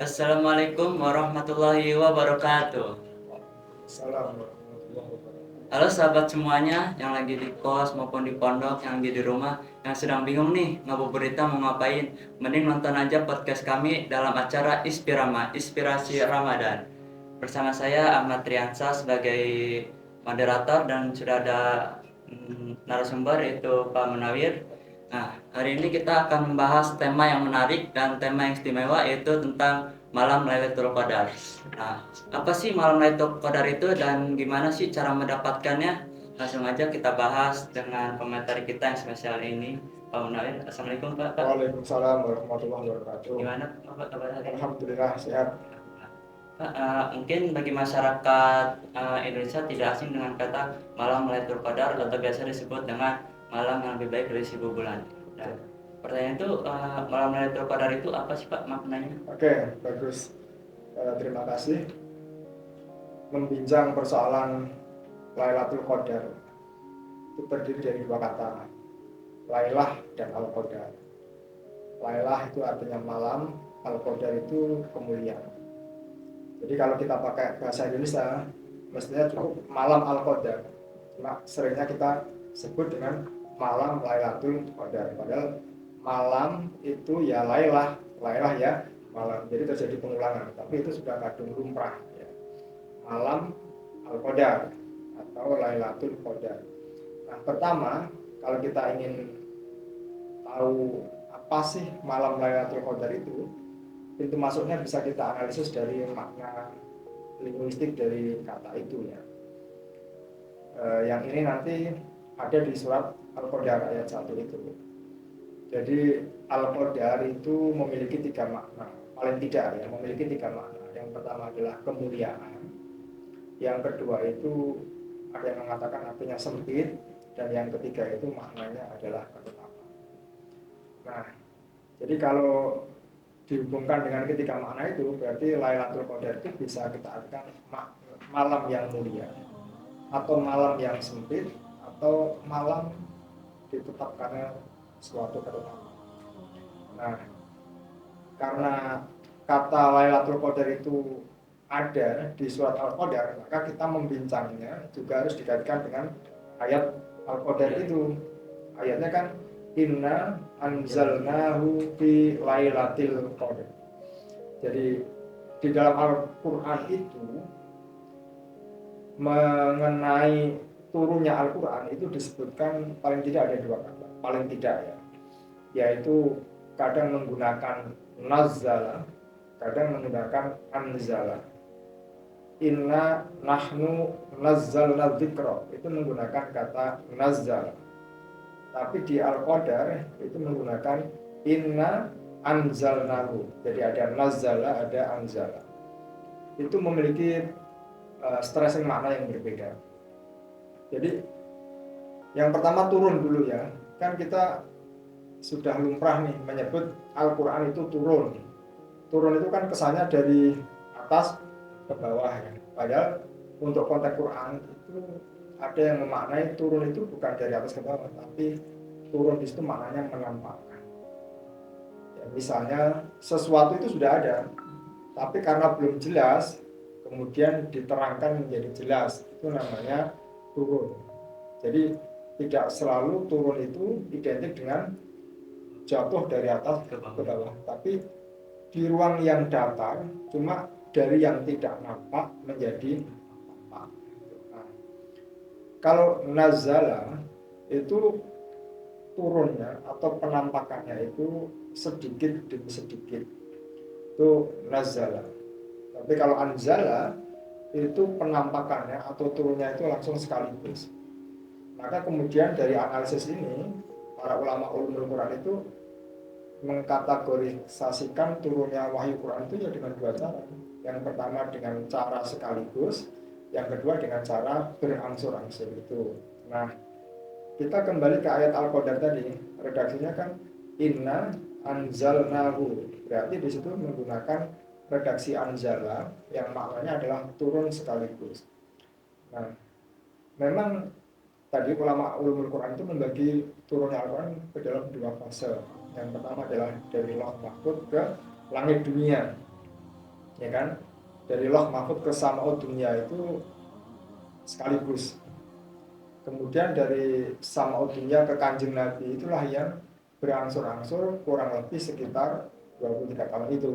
Assalamualaikum warahmatullahi wabarakatuh. Assalamualaikum warahmatullahi wabarakatuh. Halo sahabat semuanya yang lagi di kos maupun di pondok, yang lagi di rumah, yang sedang bingung nih ngabuburitnya mau ngapain. Mending nonton aja podcast kami dalam acara Ispirama, Inspirasi Ramadan. Bersama saya Ahmad Triansa sebagai moderator dan sudah ada narasumber yaitu Pak Munawir. Nah, hari ini kita akan membahas tema yang menarik dan tema yang istimewa yaitu tentang malam Lailatul Qadar. Nah, apa sih malam Lailatul Qadar itu dan gimana sih cara mendapatkannya? Langsung aja kita bahas dengan pemateri kita yang spesial ini, Pak Munawir. Assalamualaikum Pak. Waalaikumsalam warahmatullahi wabarakatuh. Gimana Pak kabar hari ini? Alhamdulillah sehat. Pak, mungkin bagi masyarakat Indonesia tidak asing dengan kata malam Lailatul Qadar atau biasa disebut dengan malam yang lebih baik dari 1000 bulan. Dan pertanyaan itu malam Lailatul Qadar itu apa sih Pak maknanya? Oke, bagus. Terima kasih. Membincang persoalan Lailatul Qadar itu terdiri dari dua kata, Lailah dan Al-Qadar. Lailah itu artinya malam, Al-Qadar itu kemuliaan. Jadi kalau kita pakai bahasa Indonesia, mestinya cukup malam Al-Qadar. Cuma seringnya kita sebut dengan malam Lailatul Qadar. Padahal malam itu ya Lailah ya malam. Jadi terjadi pengulangan, tapi itu sudah kadung lumrah ya. Malam Al-Qadar atau Lailatul Qadar. Nah, pertama kalau kita ingin tahu apa sih malam Lailatul Qadar itu, pintu masuknya bisa kita analisis dari makna linguistik dari kata itu ya. Yang ini nanti ada di surat Al-Qadar ayat 1 itu. Jadi Al-Qadar itu memiliki tiga makna, paling tidak ya, memiliki tiga makna. Yang pertama adalah kemuliaan, yang kedua itu ada yang mengatakan artinya sempit, dan yang ketiga itu maknanya adalah ketetapan. Nah, jadi kalau dihubungkan dengan ketiga makna itu, berarti Lailatul Qadar itu bisa kita artikan malam yang mulia, atau malam yang sempit, atau malam ditetapkannya suatu ketetapan. Nah, karena kata Lailatul Qadar itu ada di surat Al-Qadar, maka kita membincangnya juga harus dikaitkan dengan ayat Al-Qadar itu. Ayatnya kan inna anzalnahu fi lailatul qadar. Jadi di dalam Al-Qur'an itu mengenai turunnya Al-Quran itu disebutkan paling tidak ada dua kata, paling tidak ya, yaitu kadang menggunakan nazzala, kadang menggunakan anzala. Inna nahnu nazzalna dzikra, itu menggunakan kata nazzala. Tapi di Al-Qadar itu menggunakan inna anzalnahu. Jadi ada nazzala, ada anzala. Itu memiliki stressing makna yang berbeda. Jadi yang pertama turun dulu ya. Kan kita sudah lumrah nih menyebut Al-Quran itu turun. Turun itu kan kesannya dari atas ke bawah ya. Padahal untuk konteks Quran itu ada yang memaknai turun itu bukan dari atas ke bawah, tapi turun di situ maknanya menampakkan. Ya, misalnya sesuatu itu sudah ada, tapi karena belum jelas, kemudian diterangkan menjadi jelas, itu namanya turun. Jadi tidak selalu turun itu identik dengan jatuh dari atas ke bawah, tapi di ruang yang datar, cuma dari yang tidak nampak menjadi nampak. Nah, kalau nazala itu turunnya atau penampakannya itu sedikit demi sedikit, itu nazala. Tapi kalau anzala itu penampakannya atau turunnya itu langsung sekaligus. Maka kemudian dari analisis ini para ulama ulumul Quran itu mengkategorisasikan turunnya wahyu Quran itu ya dengan dua cara. Yang pertama dengan cara sekaligus, yang kedua dengan cara berangsur-angsur itu. Nah, kita kembali ke ayat Al-Qadar tadi, redaksinya kan inna anzalnahu. Berarti di situ menggunakan redaksi anzala yang maknanya adalah turun sekaligus. Nah, memang tadi ulama ulumul Quran itu membagi turunnya Al-Quran ke dalam dua fase. Yang pertama adalah dari lauh mahfuz ke langit dunia. ya kan? Dari Lauh Mahfudz ke Samaud Dunya itu sekaligus. Kemudian dari Samaud Dunya ke Kanjeng Nabi itulah yang berangsur-angsur kurang lebih sekitar 23 tahun itu,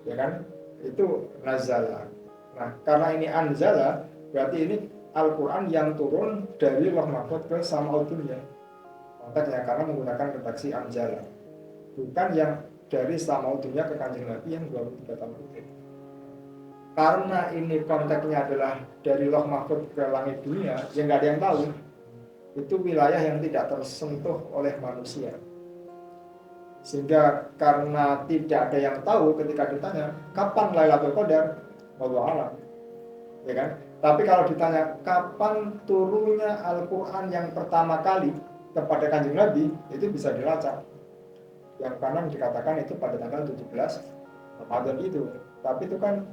ya kan? Itu nazala. Nah, karena ini anzala, berarti ini Al-Quran yang turun dari Lauh Mahfudz ke Samaud Dunya. Konteksnya karena menggunakan redaksi anzala, bukan yang dari Samaud Dunya ke Kanjeng Nabi yang 23 tahun itu. Karena ini konteksnya adalah dari Lauh Mahfudz ke langit dunia, yang nggak ada yang tahu. Itu wilayah yang tidak tersentuh oleh manusia. Sehingga karena tidak ada yang tahu ketika ditanya kapan Lailatul Qadar, wallahu a'lam, ya kan? Tapi kalau ditanya kapan turunnya Al-Quran yang pertama kali kepada Kanjeng Nabi, itu bisa dilacak. Yang kanan dikatakan itu pada tanggal 17 Ramadan itu. Tapi itu kan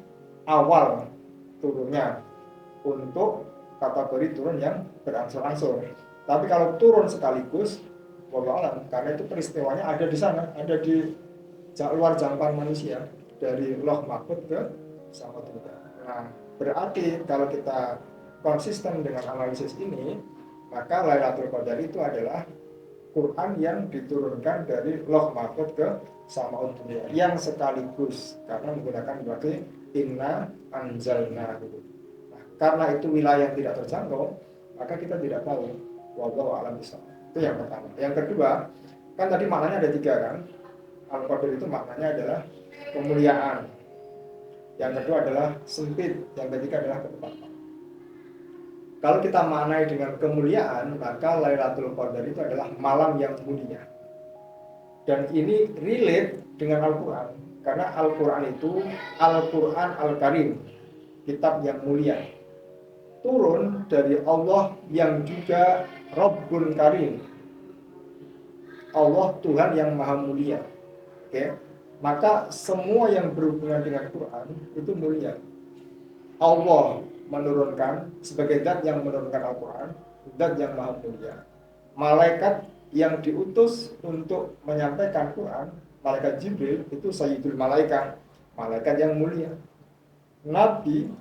awal turunnya untuk kategori turun yang berangsur-angsur. Tapi kalau turun sekaligus, wallahu a'lam, karena itu peristiwanya ada di sana, ada di luar jangkauan manusia, dari Lauh Mahfudz ke Samaud Dunya. Nah, berarti kalau kita konsisten dengan analisis ini, maka Lailatul Qadar itu adalah Quran yang diturunkan dari Lauh Mahfudz ke Samaud Dunya yang sekaligus, karena menggunakan berarti inna anzalna gitu. Nah, karena itu wilayah yang tidak terjangkau, maka kita tidak tahu. Wallahu a'lam bishawab. Itu yang pertama. Yang kedua, kan tadi maknanya ada 3 kan. Al-Qadar itu maknanya adalah kemuliaan. Yang kedua adalah sempit. Yang ketiga adalah ketetapan. Kalau kita maknai dengan kemuliaan, maka Lailatul Qadar itu adalah malam yang mulia. Dan ini relate dengan Al-Quran. Karena Al-Quran itu Al-Quran Al-Karim, kitab yang mulia, turun dari Allah yang juga Rabbun Karim, Allah Tuhan yang maha mulia. Oke? Maka semua yang berhubungan dengan Quran itu mulia. Allah menurunkan sebagai zat yang menurunkan Al-Quran, zat yang maha mulia. Malaikat yang diutus untuk menyampaikan Quran, malaikat Jibril itu Sayyidul Malaikat, malaikat yang mulia. Nabi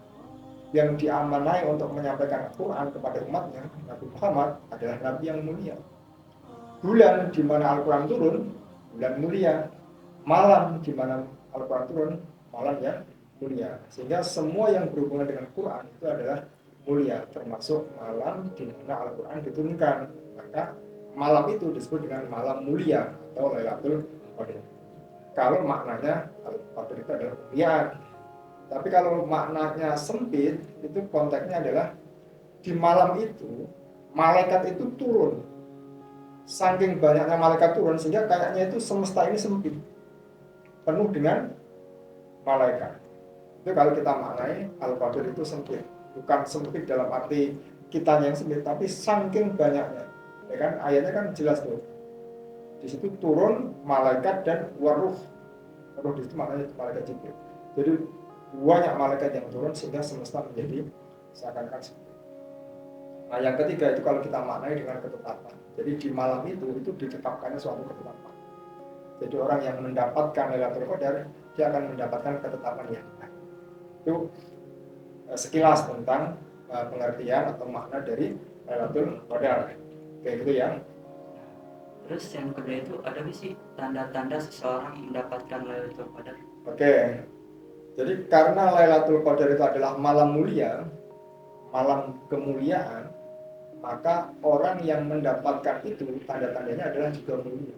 yang diamanai untuk menyampaikan Al-Quran kepada umatnya, Nabi Muhammad adalah Nabi yang mulia. Bulan di mana Al-Quran turun, bulan mulia. Malam di mana Al-Quran turun, malam yang mulia. Sehingga semua yang berhubungan dengan Quran itu adalah mulia, termasuk malam di mana Al-Quran diturunkan. Maka malam itu disebut dengan malam mulia atau Lailatul Qadar. Kalau maknanya Al-Qadar itu adalah kemuliaan. Tapi kalau maknanya sempit, itu konteksnya adalah di malam itu malaikat itu turun. Saking banyaknya malaikat turun sehingga kayaknya itu semesta ini sempit, penuh dengan malaikat. Itu kalau kita maknai Al-Qadar itu sempit, bukan sempit dalam arti kitanya yang sempit, tapi saking banyaknya. Ya kan, ayatnya kan jelas tuh. Di situ turun malaikat dan waruh. Waruh di situ maknanya malaikat Jibril. Jadi banyak malaikat yang turun sehingga semesta menjadi seakan-akan sempit. Nah, yang ketiga itu kalau kita maknai dengan ketetapan. Jadi di malam itu ditetapkannya suatu ketetapan. Jadi orang yang mendapatkan Lailatul Qadar, dia akan mendapatkan ketetapan yang baik. Itu sekilas tentang pengertian atau makna dari Lailatul Qadar. Kayak gitu ya. Terus yang kedua itu ada nggak sih tanda-tanda seseorang mendapatkan Lailatul Qadar? Oke. Jadi karena Lailatul Qadar itu adalah malam mulia, malam kemuliaan, maka orang yang mendapatkan itu tanda-tandanya adalah juga mulia.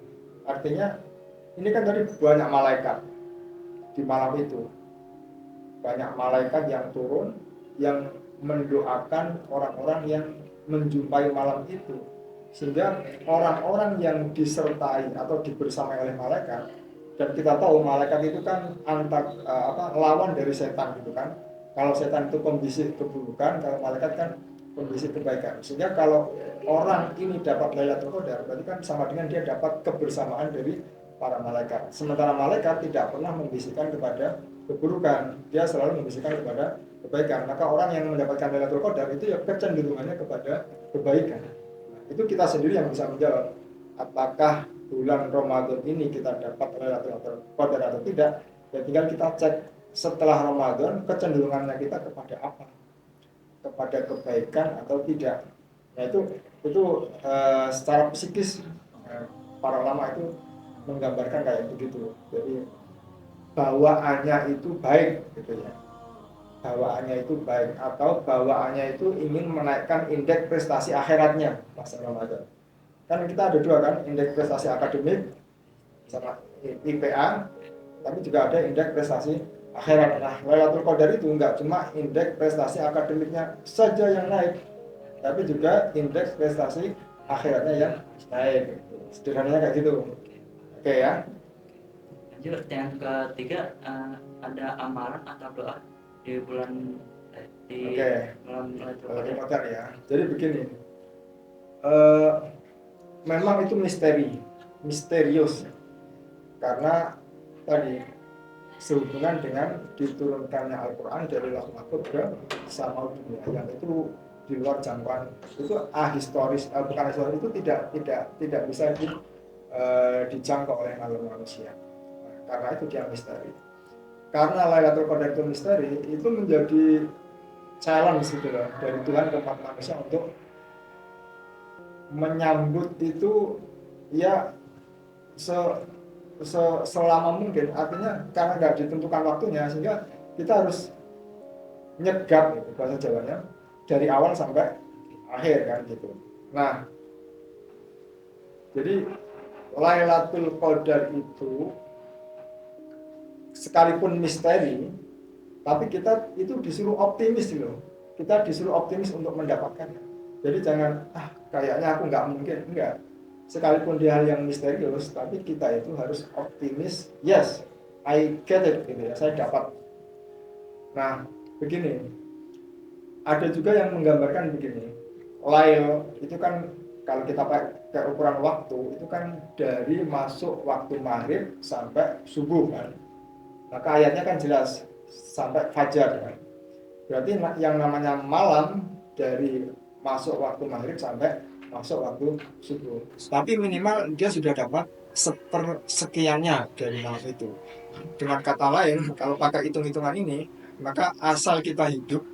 Artinya ini kan tadi banyak malaikat di malam itu. Banyak malaikat yang turun yang mendoakan orang-orang yang menjumpai malam itu. Sehingga orang-orang yang disertai atau dibersamai oleh malaikat, dan kita tahu malaikat itu kan lawan dari setan gitu kan. Kalau setan itu pembisik keburukan, kalau malaikat kan pembisik kebaikan. Sehingga kalau orang ini dapat Lailatul Qadar, berarti kan sama dengan dia dapat kebersamaan dari para malaikat. Sementara malaikat tidak pernah membisikkan kepada keburukan, dia selalu membisikkan kepada kebaikan. Maka orang yang mendapatkan Lailatul Qadar itu ya kecenderungannya kepada kebaikan. Itu kita sendiri yang bisa menjawab apakah bulan Ramadan ini kita dapat Lailatul Qadar atau tidak. Ya tinggal kita cek setelah Ramadan kecenderungannya kita kepada apa? Kepada kebaikan atau tidak? Nah secara psikis para ulama itu menggambarkan kayak begitu. Jadi bawaannya itu baik gitu ya, bawaannya itu baik atau bawaannya itu ingin menaikkan indeks prestasi akhiratnya masa Ramadan. Kan kita ada dua kan, indeks prestasi akademik sama IPA, tapi juga ada indeks prestasi akhirat. Nah, Lailatul Qadar itu enggak cuma indeks prestasi akademiknya saja yang naik, tapi juga indeks prestasi akhiratnya yang naik. Sederhananya kayak gitu. Oke ya. Lanjut yang ketiga, ada amalan atau doa di bulan di Oke. malam Lailatul Lailatul Qadar. Qadar ya. Jadi begini. Eh, memang itu misterius karena tadi sehubungan dengan diturunkannya Al-Quran dari Lauhul Mahfuz ke sama dunia yang itu di luar jangkauan itu ahistoris, bukan historis, itu tidak bisa dijangkau oleh nalar manusia. Nah, karena itu dia misteri. Karena Lailatul Qadar itu misteri, itu menjadi challenge gitu loh dari Tuhan ke umat manusia untuk menyambut itu ya selama mungkin, artinya karena nggak ditentukan waktunya sehingga kita harus nyegap gitu, bahasa Jawanya dari awal sampai akhir kan gitu. Nah, jadi Lailatul Qadar itu sekalipun misteri, tapi kita itu disuruh optimis loh. Kita disuruh optimis untuk mendapatkannya. Jadi jangan kayaknya aku nggak mungkin, enggak. Sekalipun dia hal yang misterius, tapi kita itu harus optimis. Yes, I get it gitu ya. Saya dapat. Nah, begini. Ada juga yang menggambarkan begini. Lail itu kan kalau kita pakai ukuran waktu itu kan dari masuk waktu maghrib sampai subuh kan. Maka ayatnya kan jelas sampai fajar kan. Berarti yang namanya malam dari masuk waktu maghrib sampai masuk waktu subuh. Tapi minimal dia sudah dapat sepersekiannya dari malam itu. Dengan kata lain, kalau pakai hitung-hitungan ini, maka asal kita hidup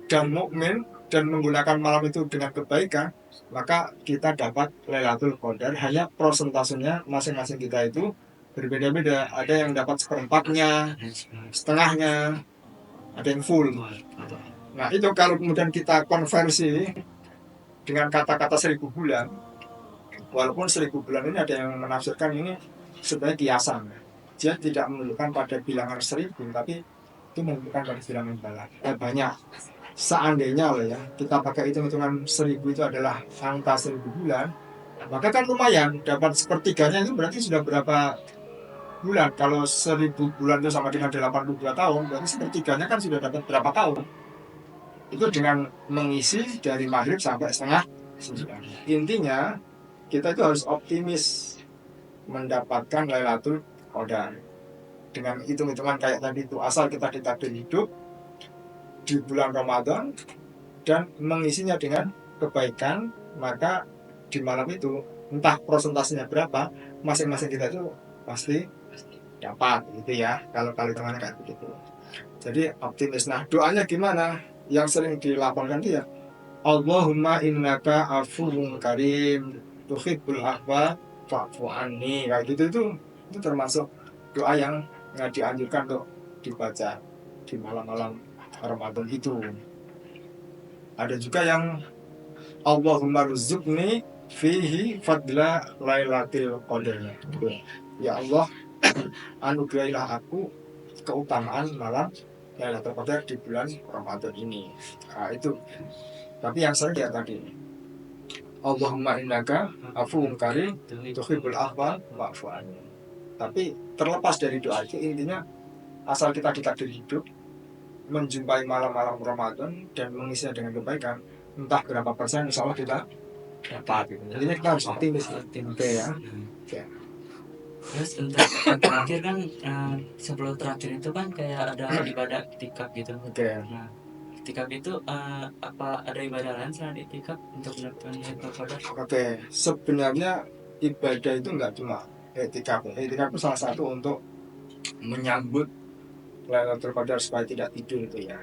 dan mukmin dan menggunakan malam itu dengan kebaikan, maka kita dapat Lailatul Qadar. Hanya prosentasenya masing-masing kita itu berbeda-beda. Ada yang dapat seperempatnya, setengahnya, ada yang full. Nah itu kalau kemudian kita konversi dengan kata-kata 1000 bulan, walaupun 1000 bulan ini ada yang menafsirkan ini sebagai kiasan, dia tidak menunjukkan pada bilangan 1000, tapi itu menunjukkan pada bilangan banyak. Seandainya lah ya, kita pakai hitung-hitungan 1000 itu adalah angka 1000 bulan, maka kan lumayan, dapat sepertiganya itu berarti sudah berapa bulan. Kalau 1000 bulan itu sama dengan 82 tahun, berarti sepertiganya kan sudah dapat berapa tahun. Itu dengan mengisi dari maghrib sampai setengah 9. Intinya kita itu harus optimis mendapatkan Lailatul Qadar dengan hitung-hitungan kayak tadi itu, asal kita ditakdir hidup di bulan Ramadan dan mengisinya dengan kebaikan, maka di malam itu entah prosentasenya berapa, masing-masing kita itu pasti dapat gitu ya, kalau hitungannya kayak begitu. Jadi optimis. Nah doanya gimana? Yang sering dilaporkan dia, Allahumma innaka afuwun karim tuhibbul afwa fa'fu anni, kayak gitu. Itu termasuk doa yang dianjurkan untuk dibaca di malam-malam Ramadan itu. Ada juga yang Allahumma rzuqni fihi fadla lailatul qadar. Ya Allah, anugerahilah aku keutamaan malam Lailatul Qadar di bulan Ramadan ini. Nah, itu. Tapi yang saya lihat tadi, Allahumma innaka afuwun karim tuhibbul afwa fa'fu anni. Tapi terlepas dari doa itu, intinya asal kita ditakdir hidup menjumpai malam-malam Ramadan dan mengisinya dengan kebaikan, entah berapa persen, insya Allah kita dapat. Jadi kita harus optimis ya. Okay. Terus untuk yang terakhir kan, sebelum terakhir itu kan kayak ada ibadah itikaf gitu. Nah, itikaf itu apa ada ibadah lain selain itikaf untuk mendapatkan Lailatul Qadar? Sebenarnya ibadah itu enggak cuma itikaf. Itikaf itu salah satu untuk menyambut Lailatul Qadar supaya tidak tidur itu ya.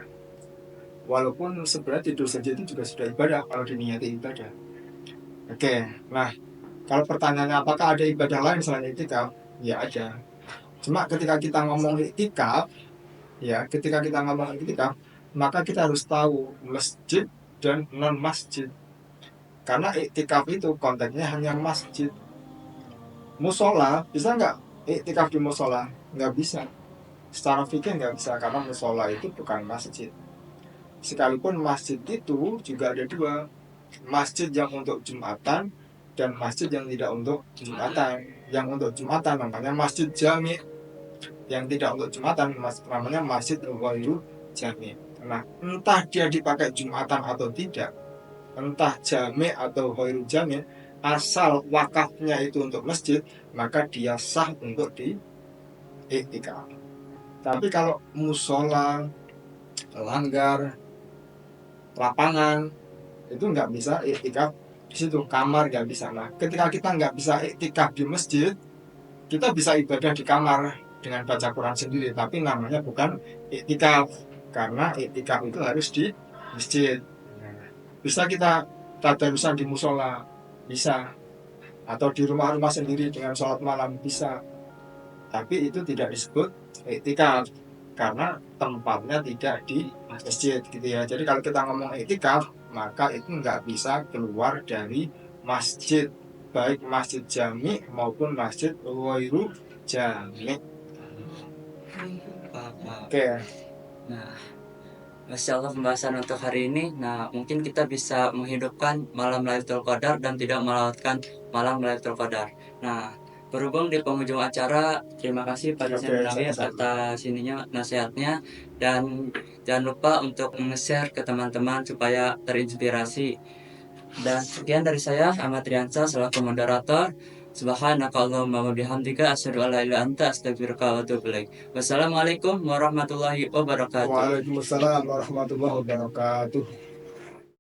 Walaupun sebenarnya tidur saja itu juga sudah ibadah kalau diniati ibadah. Oke, nah kalau pertanyaannya apakah ada ibadah lain selain iktikaf? Ya ada. Cuma ketika kita ngomong iktikaf, ya ketika kita ngomong iktikaf, maka kita harus tahu masjid dan non masjid. Karena iktikaf itu konteksnya hanya masjid. Musola bisa nggak iktikaf di musola? Nggak bisa. Secara fikih nggak bisa karena musola itu bukan masjid. Sekalipun masjid itu juga ada dua, masjid yang untuk Jumatan dan masjid yang tidak untuk Jumatan. Yang untuk Jumatan namanya masjid jami, yang tidak untuk Jumatan namanya masjid ghairu jami. Nah, entah dia dipakai Jumatan atau tidak, entah jami atau ghairu jami, asal wakafnya itu untuk masjid, maka dia sah untuk di iktikaf. Tapi kalau musola, langgar, lapangan itu nggak bisa iktikaf di situ, kamar nggak bisa. Nah, ketika kita nggak bisa iktikaf di masjid, kita bisa ibadah di kamar dengan baca Quran sendiri, tapi namanya bukan iktikaf karena iktikaf itu harus di masjid. Bisa kita tadarusan di musola, bisa, atau di rumah-rumah sendiri dengan sholat malam bisa, tapi itu tidak disebut iktikaf karena tempatnya tidak di masjid gitu ya. Jadi kalau kita ngomong iktikaf, maka itu nggak bisa keluar dari masjid, baik masjid jami maupun masjid ghairu jami. Oke. Nah, Masya Allah pembahasan untuk hari ini. Nah, mungkin kita bisa menghidupkan malam Lailatul Qadar dan tidak melewatkan malam Lailatul Qadar. Nah, berhubung di penghujung acara, terima kasih Pak Dosen Oke, Munawir sama-sama. atas ininya nasihatnya, dan jangan lupa untuk nge-share ke teman-teman supaya terinspirasi. Dan sekian dari saya, Ahmad Riansa selaku moderator. Subhanakallahumma wa bihamdika asyhadu an la ilaha illa anta astaghfiruka wa atubu ilaik. Wassalamualaikum warahmatullahi wabarakatuh. Waalaikumsalam warahmatullahi wabarakatuh.